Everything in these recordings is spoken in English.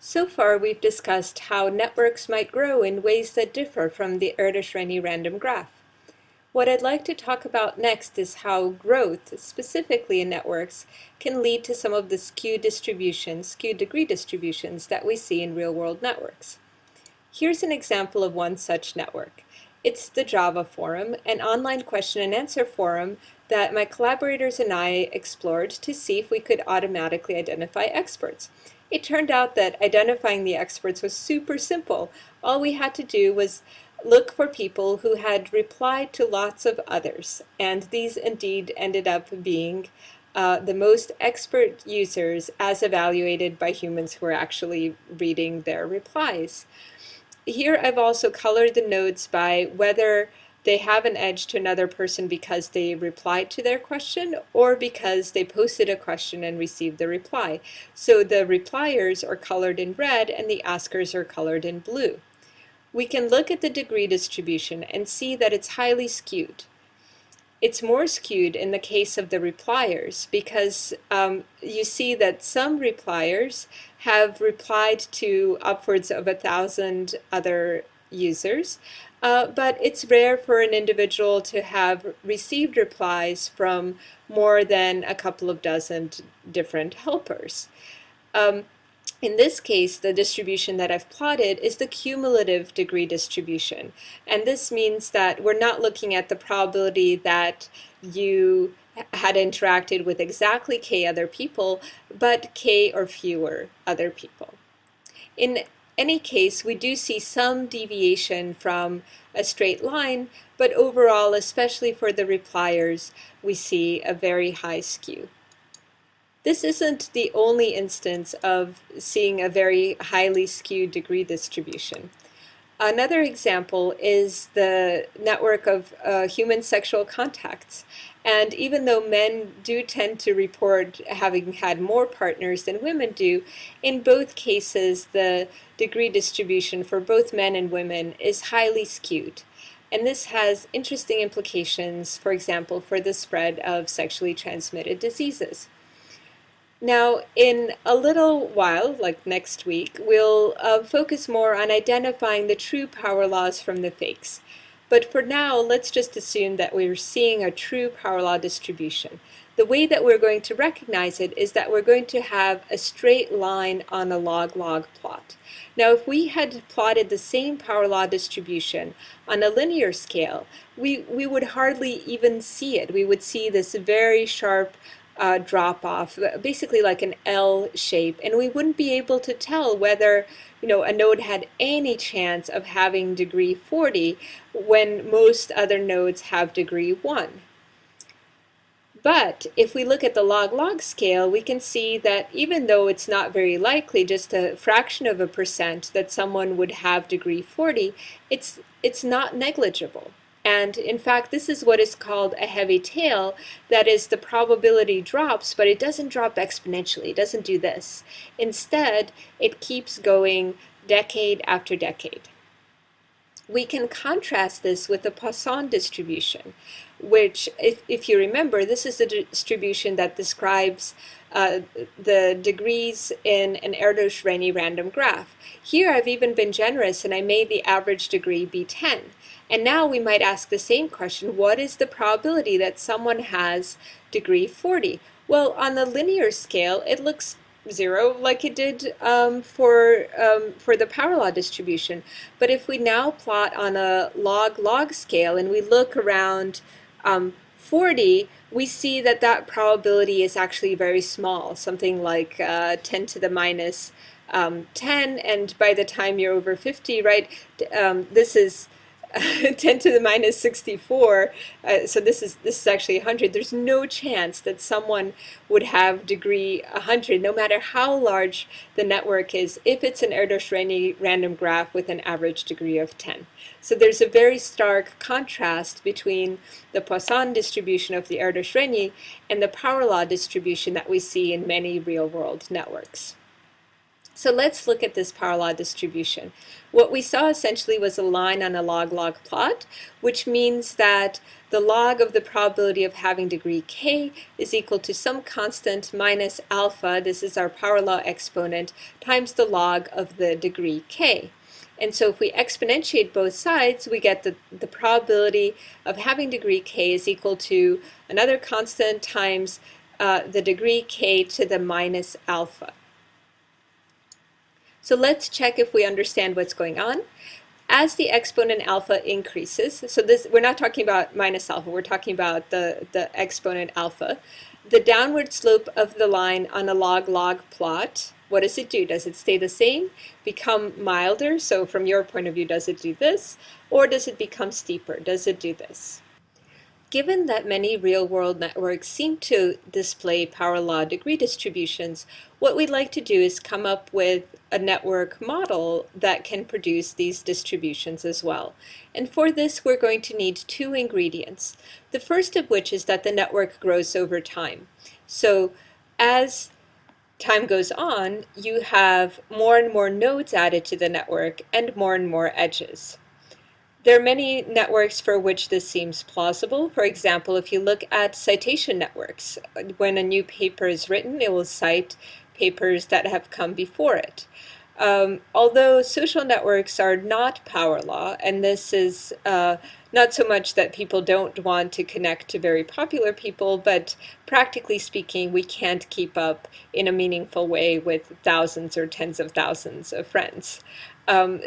So far, we've discussed how networks might grow in ways that differ from the Erdős-Rényi random graph. What I'd like to talk about next is how growth, specifically in networks, can lead to some of the skewed degree distributions that we see in real-world networks. Here's an example of one such network. It's the Java Forum, an online question and answer forum that my collaborators and I explored to see if we could automatically identify experts. It turned out that identifying the experts was super simple. All we had to do was look for people who had replied to lots of others, and these indeed ended up being the most expert users as evaluated by humans who are actually reading their replies. Here I've also colored the nodes by whether they have an edge to another person because they replied to their question or because they posted a question and received the reply. So the repliers are colored in red and the askers are colored in blue. We can look at the degree distribution and see that it's highly skewed. It's more skewed in the case of the repliers because you see that some repliers have replied to upwards of 1,000 other users, but it's rare for an individual to have received replies from more than a couple of dozen different helpers. In this case, the distribution that I've plotted is the cumulative degree distribution. And this means that we're not looking at the probability that you had interacted with exactly k other people, but k or fewer other people. In any case, we do see some deviation from a straight line, but overall, especially for the repliers, we see a very high skew. This isn't the only instance of seeing a very highly skewed degree distribution. Another example is the network of human sexual contacts. And even though men do tend to report having had more partners than women do, in both cases the degree distribution for both men and women is highly skewed. And this has interesting implications, for example, for the spread of sexually transmitted diseases. Now, in a little while, like next week, we'll focus more on identifying the true power laws from the fakes. But for now, let's just assume that we're seeing a true power law distribution. The way that we're going to recognize it is that we're going to have a straight line on a log-log plot. Now, if we had plotted the same power law distribution on a linear scale, we would hardly even see it. We would see this very sharp drop off, basically like an L shape, and we wouldn't be able to tell whether a node had any chance of having degree 40 when most other nodes have degree 1. But if we look at the log-log scale, we can see that even though it's not very likely, just a fraction of a percent, that someone would have degree 40, it's not negligible. And in fact, this is what is called a heavy tail. That is, the probability drops, but it doesn't drop exponentially. It doesn't do this. Instead, it keeps going decade after decade. We can contrast this with the Poisson distribution, which, if you remember, this is the distribution that describes the degrees in an Erdős-Rényi random graph. Here I've even been generous and I made the average degree be 10. And now we might ask the same question: what is the probability that someone has degree 40? Well, on the linear scale, it looks 0, like it did for the power law distribution. But if we now plot on a log-log scale and we look around 40, we see that that probability is actually very small, something like 10 to the minus 10, and by the time you're over 50, right, this is 10 to the minus 64, so this is actually 100. There's no chance that someone would have degree 100, no matter how large the network is, if it's an Erdős-Rényi random graph with an average degree of 10. So there's a very stark contrast between the Poisson distribution of the Erdős-Rényi and the power law distribution that we see in many real-world networks. So let's look at this power law distribution. What we saw essentially was a line on a log-log plot, which means that the log of the probability of having degree k is equal to some constant minus alpha, this is our power law exponent, times the log of the degree k. And so if we exponentiate both sides, we get the probability of having degree k is equal to another constant times the degree k to the minus alpha. So let's check if we understand what's going on. As the exponent alpha increases, so this, we're not talking about minus alpha, we're talking about the exponent alpha, the downward slope of the line on a log-log plot, what does it do? Does it stay the same, become milder? So from your point of view, does it do this? Or does it become steeper? Does it do this? Given that many real-world networks seem to display power law degree distributions, what we'd like to do is come up with a network model that can produce these distributions as well. And for this, we're going to need two ingredients. The first of which is that the network grows over time. So as time goes on, you have more and more nodes added to the network and more edges. There are many networks for which this seems plausible. For example, if you look at citation networks, when a new paper is written, it will cite papers that have come before it. Although social networks are not power law, and this is not so much that people don't want to connect to very popular people, but practically speaking, we can't keep up in a meaningful way with thousands or tens of thousands of friends.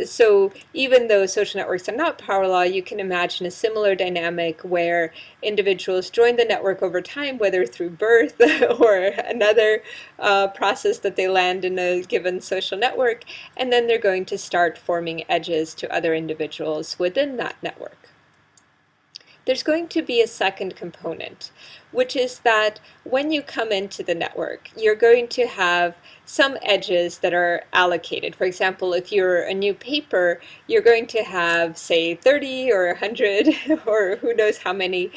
So even though social networks are not power law, you can imagine a similar dynamic where individuals join the network over time, whether through birth or another process that they land in a given social network, and then they're going to start forming edges to other individuals within that network. There's going to be a second component, which is that when you come into the network, you're going to have some edges that are allocated. For example, if you're a new paper, you're going to have, say, 30 or 100 or who knows how many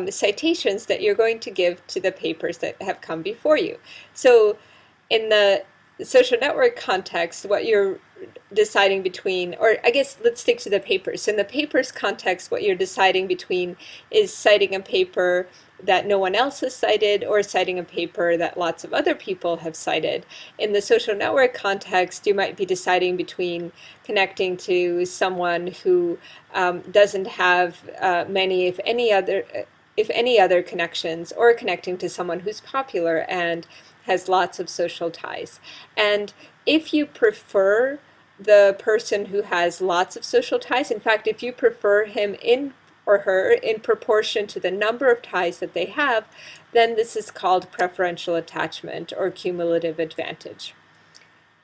citations that you're going to give to the papers that have come before you. So in the social network context, what you're deciding between, or I guess let's stick to the papers. So in the papers context, what you're deciding between is citing a paper that no one else has cited or citing a paper that lots of other people have cited. In the social network context, you might be deciding between connecting to someone who doesn't have many, if any other connections, or connecting to someone who's popular and has lots of social ties. And if you prefer the person who has lots of social ties, in fact, if you prefer him or her in proportion to the number of ties that they have, then this is called preferential attachment or cumulative advantage.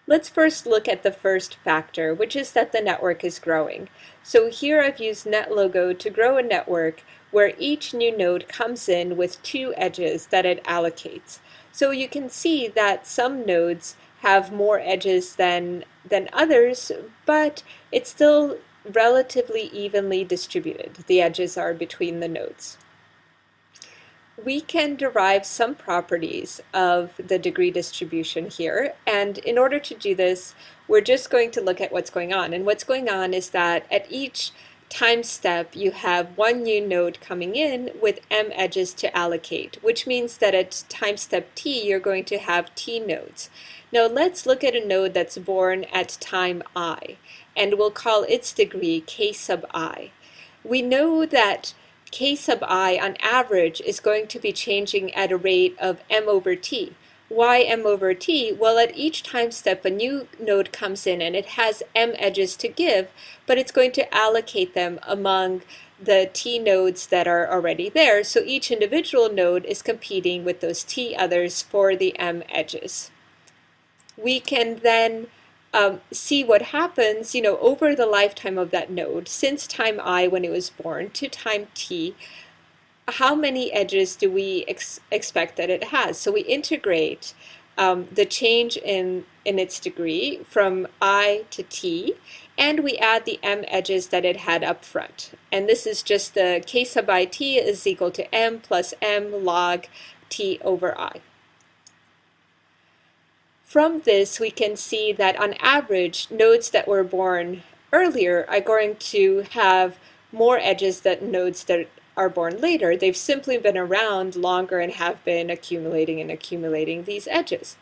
Let's first look at the first factor, which is that the network is growing. So here I've used NetLogo to grow a network where each new node comes in with two edges that it allocates. So you can see that some nodes have more edges than others, but it's still relatively evenly distributed. The edges are between the nodes. We can derive some properties of the degree distribution here, and in order to do this, we're just going to look at what's going on. And what's going on is that at each time step, you have one new node coming in with m edges to allocate, which means that at time step t, you're going to have t nodes. Now let's look at a node that's born at time I, and we'll call its degree k sub I. We know that k sub I on average is going to be changing at a rate of m over t. Why m over t? Well, at each time step a new node comes in and it has m edges to give, but it's going to allocate them among the t nodes that are already there, so each individual node is competing with those t others for the m edges. We can then see what happens, over the lifetime of that node, since time I when it was born to time t, how many edges do we expect that it has? So we integrate the change in its degree from I to t, and we add the m edges that it had up front. And this is just the k sub I t is equal to m plus m log t over I. From this, we can see that on average, nodes that were born earlier are going to have more edges than nodes that are born later. They've simply been around longer and have been accumulating and accumulating these edges.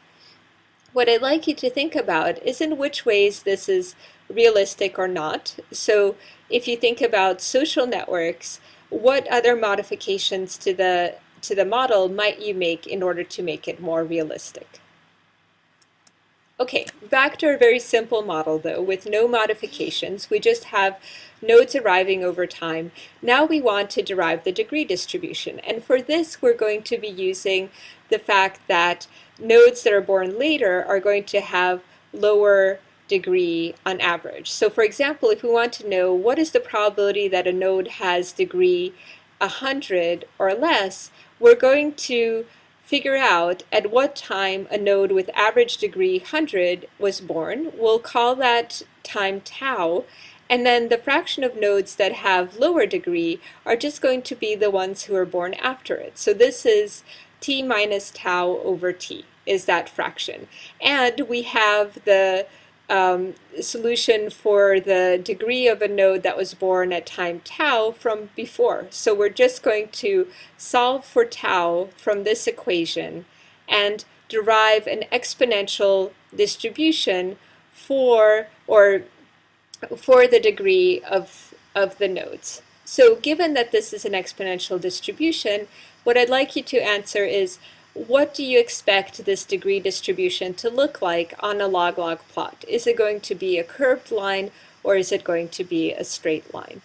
What I'd like you to think about is in which ways this is realistic or not. So if you think about social networks, what other modifications to the model might you make in order to make it more realistic? Okay, back to our very simple model though, with no modifications. We just have nodes arriving over time. Now we want to derive the degree distribution. And for this, we're going to be using the fact that nodes that are born later are going to have lower degree on average. So for example, if we want to know what is the probability that a node has degree 100 or less, we're going to figure out at what time a node with average degree 100 was born. We'll call that time tau, and then the fraction of nodes that have lower degree are just going to be the ones who are born after it. So this is t minus tau over t is that fraction. And we have the solution for the degree of a node that was born at time tau from before. So we're just going to solve for tau from this equation and derive an exponential distribution for the degree of the nodes. So given that this is an exponential distribution, what I'd like you to answer is, what do you expect this degree distribution to look like on a log-log plot? Is it going to be a curved line or is it going to be a straight line?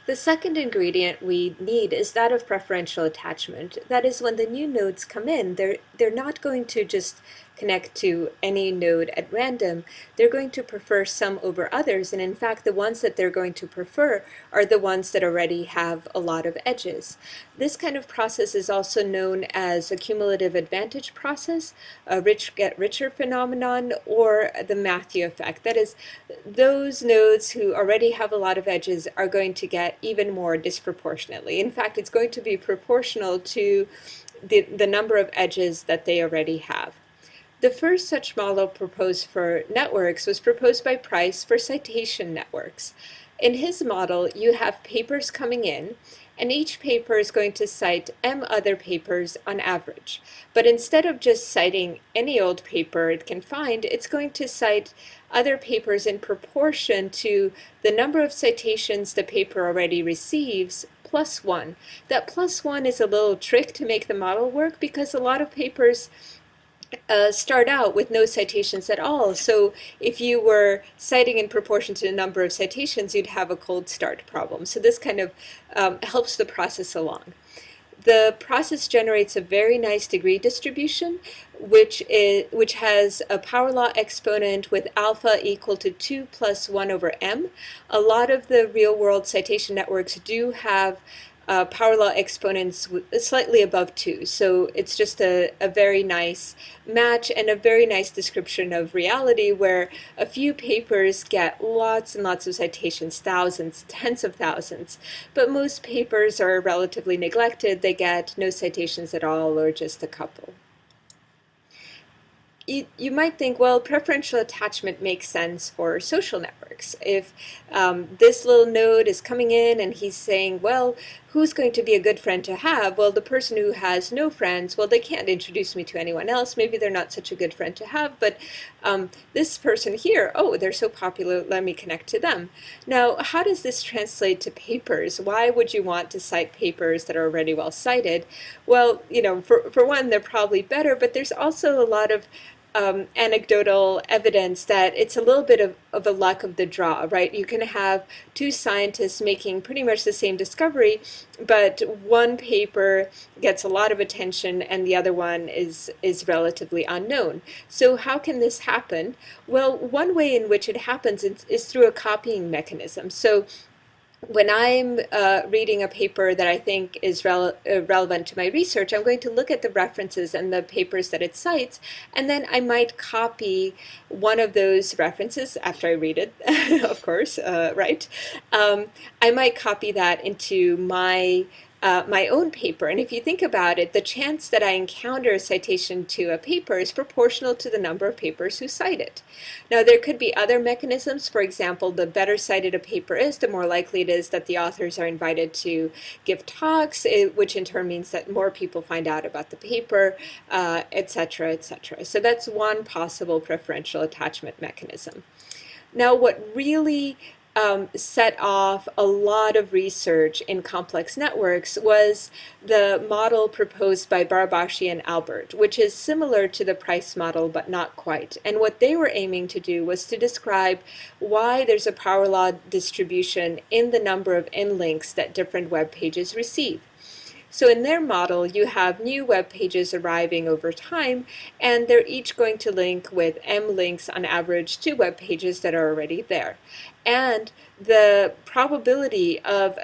The second ingredient we need is that of preferential attachment. That is, when the new nodes come in, they're not going to just connect to any node at random. They're going to prefer some over others, and in fact the ones that they're going to prefer are the ones that already have a lot of edges. This kind of process is also known as a cumulative advantage process, a rich get richer phenomenon, or the Matthew effect. That is, those nodes who already have a lot of edges are going to get even more disproportionately. In fact, it's going to be proportional to the number of edges that they already have. The first such model proposed for networks was proposed by Price for citation networks. In his model, you have papers coming in, and each paper is going to cite m other papers on average. But instead of just citing any old paper it can find, it's going to cite other papers in proportion to the number of citations the paper already receives plus 1. That plus 1 is a little trick to make the model work, because a lot of papers start out with no citations at all. So if you were citing in proportion to the number of citations, you'd have a cold start problem. So this kind of helps the process along. The process generates a very nice degree distribution, which has a power law exponent with alpha equal to 2 plus 1 over m. A lot of the real-world citation networks do have power law exponents slightly above 2. So it's just a very nice match and a very nice description of reality, where a few papers get lots and lots of citations, thousands, tens of thousands. But most papers are relatively neglected. They get no citations at all or just a couple. You might think, well, preferential attachment makes sense for social networks. If this little node is coming in and he's saying, well, who's going to be a good friend to have? Well, the person who has no friends, well, they can't introduce me to anyone else. Maybe they're not such a good friend to have, but this person here, oh, they're so popular, let me connect to them. Now, how does this translate to papers? Why would you want to cite papers that are already well cited? Well, you know, for one, they're probably better, but there's also a lot of anecdotal evidence that it's a little bit of a luck of the draw, right? You can have two scientists making pretty much the same discovery, but one paper gets a lot of attention and the other one is relatively unknown. So how can this happen? Well, one way in which it happens is through a copying mechanism. So when I'm reading a paper that I think is relevant to my research, I'm going to look at the references and the papers that it cites, and then I might copy one of those references after I read it, of course, right? I might copy that into my my own paper. And if you think about it, the chance that I encounter a citation to a paper is proportional to the number of papers who cite it. Now, there could be other mechanisms. For example, the better cited a paper is, the more likely it is that the authors are invited to give talks, which in turn means that more people find out about the paper, etc., etc. So that's one possible preferential attachment mechanism. Now, what really set off a lot of research in complex networks was the model proposed by Barabási and Albert, which is similar to the Price model, but not quite. And what they were aiming to do was to describe why there's a power law distribution in the number of inlinks that different web pages receive. So in their model, you have new web pages arriving over time, and they're each going to link with m links on average to web pages that are already there. And the probability of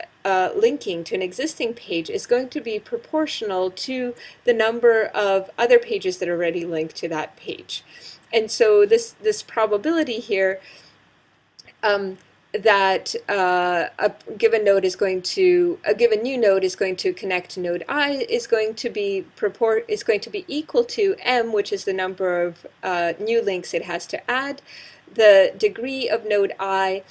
linking to an existing page is going to be proportional to the number of other pages that are already linked to that page. And so this probability here that a given new node is going to connect to node I is going to be equal to m, which is the number of new links it has to add, the degree of node I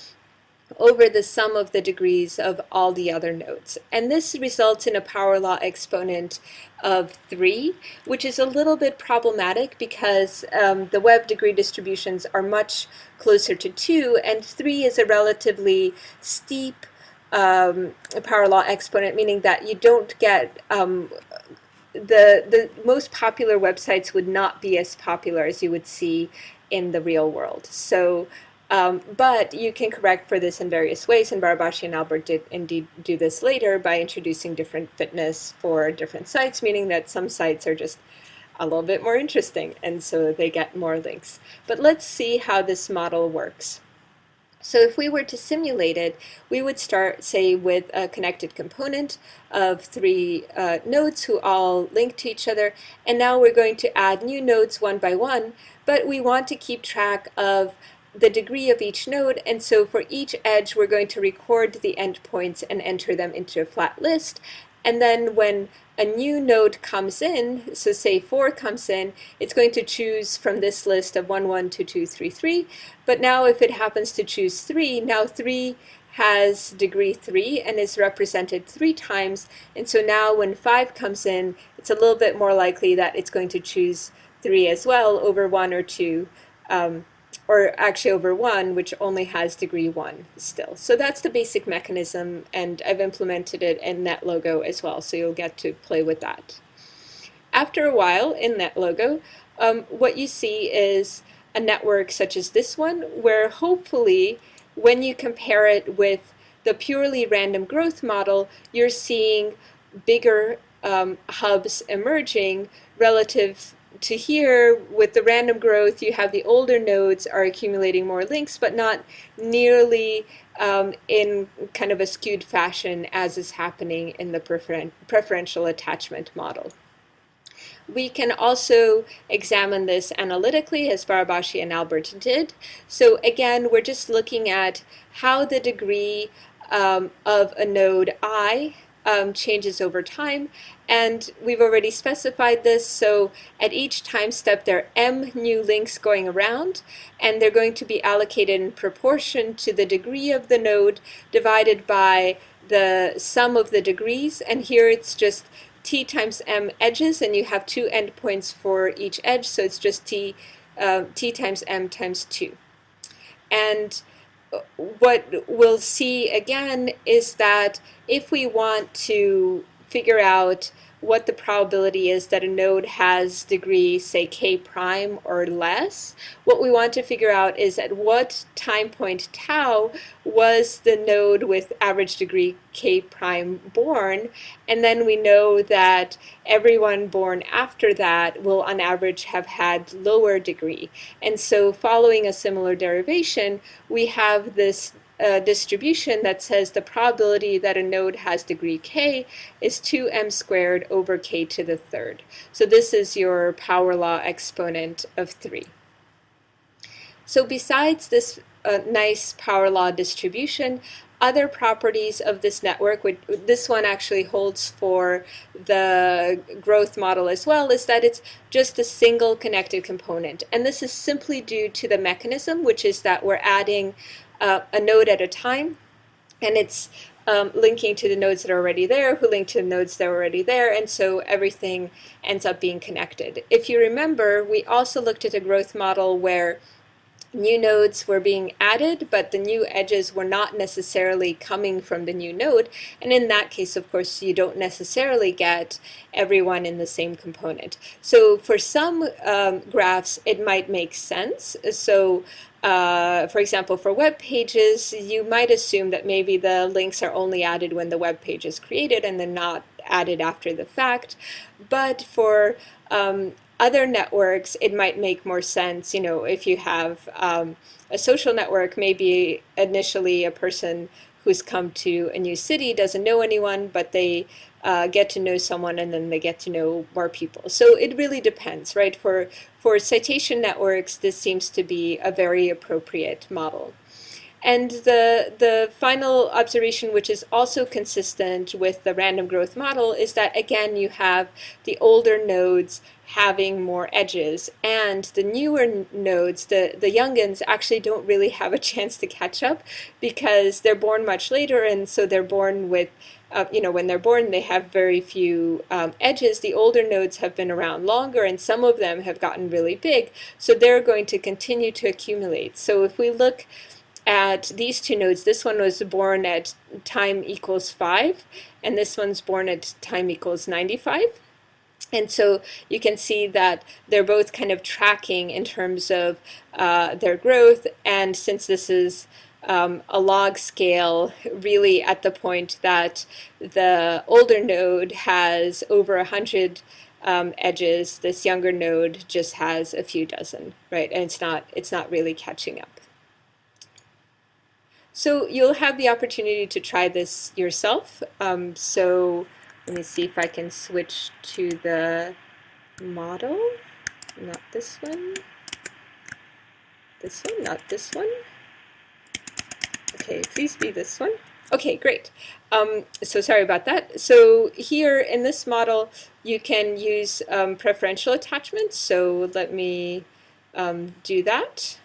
over the sum of the degrees of all the other nodes. And this results in a power law exponent of 3, which is a little bit problematic because the web degree distributions are much closer to 2, and 3 is a relatively steep power law exponent, meaning that you don't get the most popular websites would not be as popular as you would see in the real world. So but you can correct for this in various ways, and Barabási and Albert did indeed do this later by introducing different fitness for different sites, meaning that some sites are just a little bit more interesting, and so they get more links. But let's see how this model works. So if we were to simulate it, we would start, say, with a connected component of 3 nodes who all link to each other, and now we're going to add new nodes one by one, but we want to keep track of the degree of each node, and so for each edge we're going to record the endpoints and enter them into a flat list. And then when a new node comes in, so say 4 comes in, it's going to choose from this list of 1, 1, 2, 2, 3, 3. But now if it happens to choose 3, now 3 has degree 3 and is represented 3 times. And so now when 5 comes in, it's a little bit more likely that it's going to choose 3 as well over 1 or 2. Or actually over 1, which only has degree 1 still. So that's the basic mechanism, and I've implemented it in NetLogo as well, so you'll get to play with that. After a while in NetLogo, what you see is a network such as this one, where hopefully when you compare it with the purely random growth model, you're seeing bigger hubs emerging relative to here. With the random growth, you have the older nodes are accumulating more links, but not nearly in kind of a skewed fashion as is happening in the preferential attachment model. We can also examine this analytically, as Barabási and Albert did. So again, we're just looking at how the degree of a node I changes over time, and we've already specified this. So at each time step there are m new links going around, and they're going to be allocated in proportion to the degree of the node divided by the sum of the degrees, and here it's just t times m edges, and you have 2 endpoints for each edge, so it's just t times m times 2. And what we'll see again is that if we want to figure out what the probability is that a node has degree, say, k prime or less, what we want to figure out is at what time point tau was the node with average degree k prime born, and then we know that everyone born after that will on average have had lower degree. And so following a similar derivation, we have this distribution that says the probability that a node has degree k is 2m squared over k to the third. So this is your power law exponent of 3. So besides this nice power law distribution, other properties of this network, which this one actually holds for the growth model as well, is that it's just a single connected component. And this is simply due to the mechanism, which is that we're adding a node at a time, and it's linking to the nodes that are already there, who link to the nodes that are already there, and so everything ends up being connected. If you remember, we also looked at a growth model where new nodes were being added, but the new edges were not necessarily coming from the new node. And in that case, of course, you don't necessarily get everyone in the same component. So for some graphs, it might make sense. So for example, for web pages, you might assume that maybe the links are only added when the web page is created and they're not added after the fact. But for other networks, it might make more sense, if you have a social network, maybe initially a person who's come to a new city doesn't know anyone, but they get to know someone and then they get to know more people. So it really depends, right? For citation networks, this seems to be a very appropriate model. And the final observation, which is also consistent with the random growth model, is that again you have the older nodes having more edges, and the newer nodes, the youngins, actually don't really have a chance to catch up because they're born much later, and so they're born with when they're born, they have very few edges. The older nodes have been around longer, and some of them have gotten really big, so they're going to continue to accumulate. So if we look at these two nodes, this one was born at time equals 5, and this one's born at time equals 95. And so you can see that they're both kind of tracking in terms of their growth, and since this is a log scale, really at the point that the older node has over 100 edges, this younger node just has a few dozen, right? And it's not really catching up. So you'll have the opportunity to try this yourself. So let me see if I can switch to the model. Not this one. This one, not this one. Okay, please be this one. Okay, great. So sorry about that. So here in this model, you can use preferential attachments. So let me do that.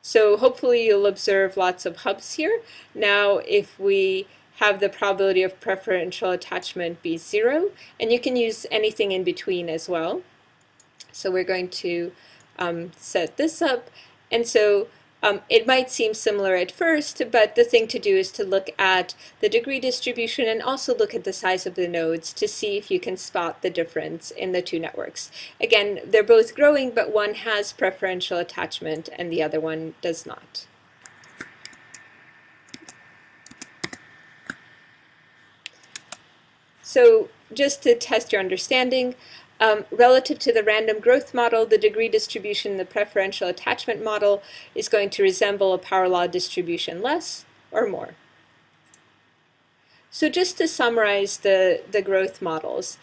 So hopefully you'll observe lots of hubs here. Now if we have the probability of preferential attachment be 0, and you can use anything in between as well. So we're going to set this up, and so it might seem similar at first, but the thing to do is to look at the degree distribution and also look at the size of the nodes to see if you can spot the difference in the two networks. Again, they're both growing, but one has preferential attachment and the other one does not. So just to test your understanding, relative to the random growth model, the degree distribution in the preferential attachment model is going to resemble a power law distribution less or more. So just to summarize the growth models,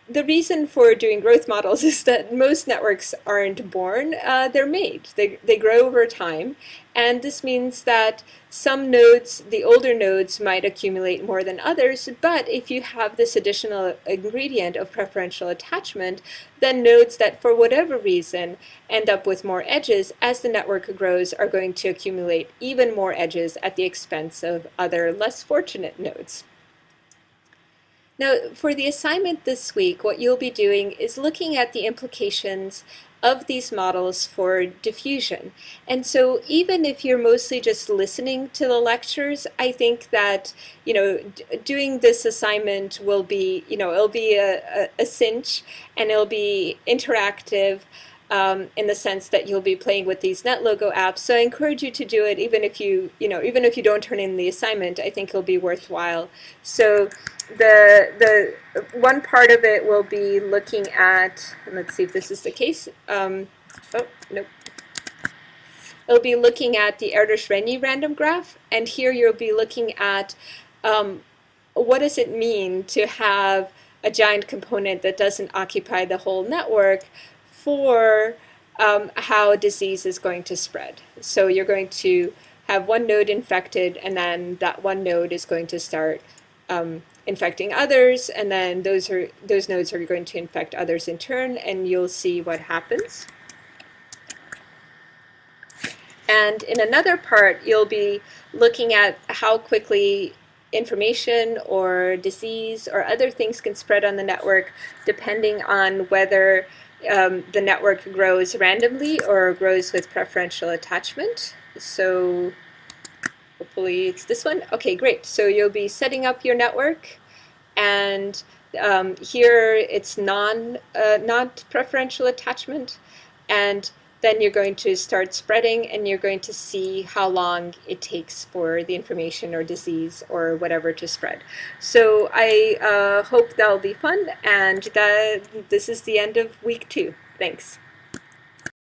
the reason for doing growth models is that most networks aren't born, they're made. They grow over time, and this means that some nodes, the older nodes, might accumulate more than others, but if you have this additional ingredient of preferential attachment, then nodes that for whatever reason end up with more edges as the network grows are going to accumulate even more edges at the expense of other less fortunate nodes. Now, for the assignment this week, what you'll be doing is looking at the implications of these models for diffusion. And so even if you're mostly just listening to the lectures, I think that, doing this assignment will be, it'll be a cinch, and it'll be interactive. In the sense that you'll be playing with these NetLogo apps. So I encourage you to do it even if you don't turn in the assignment. I think it'll be worthwhile. So the one part of it will be looking at, and let's see if this is the case. Oh, nope. It'll be looking at the Erdős-Rényi random graph, and here you'll be looking at what does it mean to have a giant component that doesn't occupy the whole network for how disease is going to spread. So you're going to have one node infected, and then that one node is going to start infecting others, and then those nodes are going to infect others in turn, and you'll see what happens. And in another part, you'll be looking at how quickly information or disease or other things can spread on the network depending on whether the network grows randomly or grows with preferential attachment. So hopefully it's this one. Okay, great. So you'll be setting up your network, and here it's not preferential attachment, and then you're going to start spreading, and you're going to see how long it takes for the information or disease or whatever to spread. So I hope that'll be fun, and this is the end of week 2. Thanks.